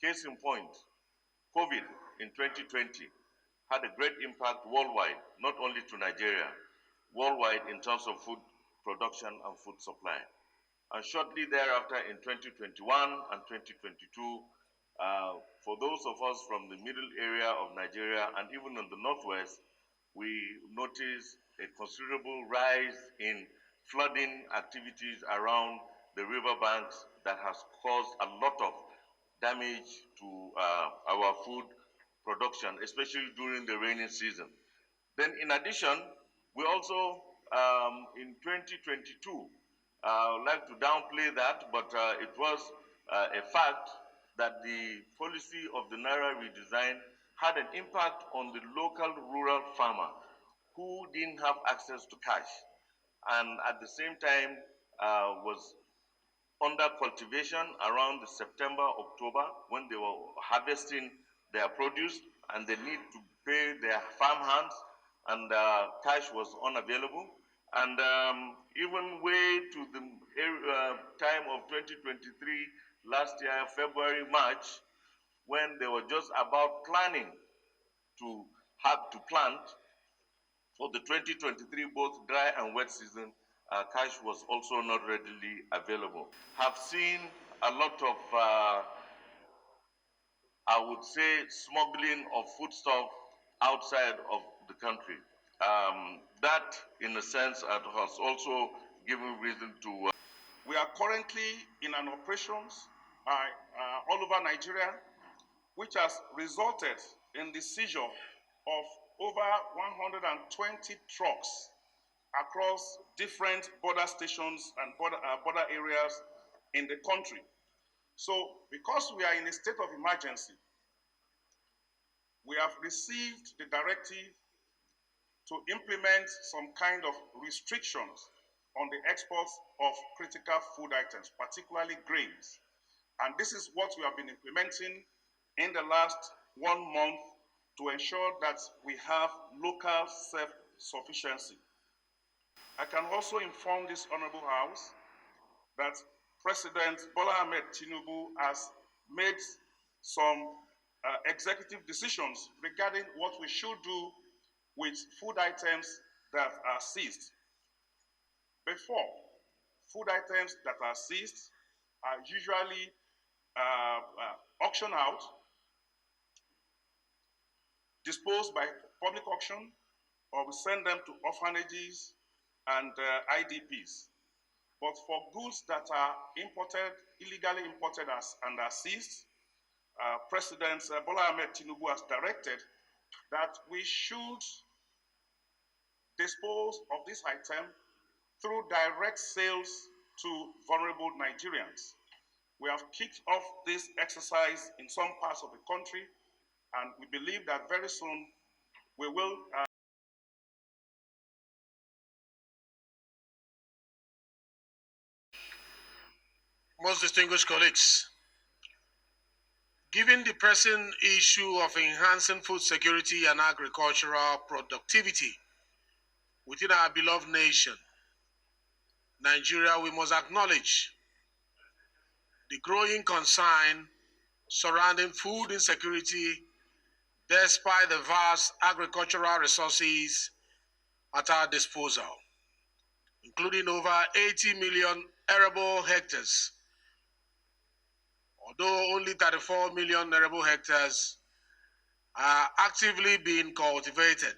Case in point, COVID in 2020 had a great impact worldwide, not only to Nigeria, worldwide in terms of food production and food supply. And shortly thereafter in 2021 and 2022, for those of us from the middle area of Nigeria and even in the northwest, we noticed a considerable rise in flooding activities around the riverbanks that has caused a lot of damage to our food production, especially during the rainy season. Then in addition, we also, in 2022, I would like to downplay that, but it was a fact that the policy of the Naira redesign had an impact on the local rural farmer who didn't have access to cash, and at the same time was under cultivation around the September, October, when they were harvesting their produce and they need to pay their farm hands, and cash was unavailable. And even way to the time of 2023, last year, February, March, when they were just about planning to have to plant for the 2023, both dry and wet season, cash was also not readily available. Have seen a lot of, I would say, smuggling of foodstuff outside of the country. That, in a sense, has also given reason to... We are currently in an operations all over Nigeria, which has resulted in the seizure of over 120 trucks across different border stations and border areas in the country. So, because we are in a state of emergency, we have received the directive to implement some kind of restrictions on the exports of critical food items, particularly grains. And this is what we have been implementing in the last 1 month to ensure that we have local self-sufficiency. I can also inform this Honorable House that President Bola Ahmed Tinubu has made some executive decisions regarding what we should do with food items that are seized. Before, food items that are seized are usually auctioned out, disposed by public auction, or we send them to orphanages and IDPs. But for goods that are imported, illegally imported and are seized, President Bola Ahmed Tinubu has directed that we should dispose of this item through direct sales to vulnerable Nigerians. We have kicked off this exercise in some parts of the country, and we believe that very soon we will Most distinguished colleagues, given the pressing issue of enhancing food security and agricultural productivity within our beloved nation, Nigeria, we must acknowledge the growing concern surrounding food insecurity despite the vast agricultural resources at our disposal, including over 80 million arable hectares, although only 34 million arable hectares are actively being cultivated.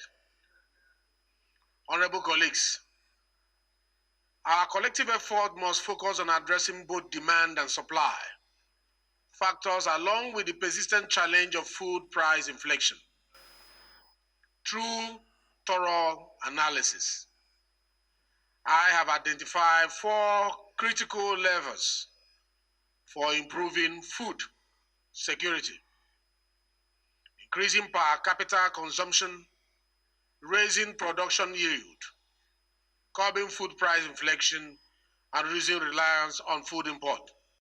Honorable colleagues, our collective effort must focus on addressing both demand and supply factors along with the persistent challenge of food price inflation. Through thorough analysis, I have identified 4 critical levers for improving food security: increasing per capita consumption, raising production yield, curbing food price inflation, and reducing reliance on food import.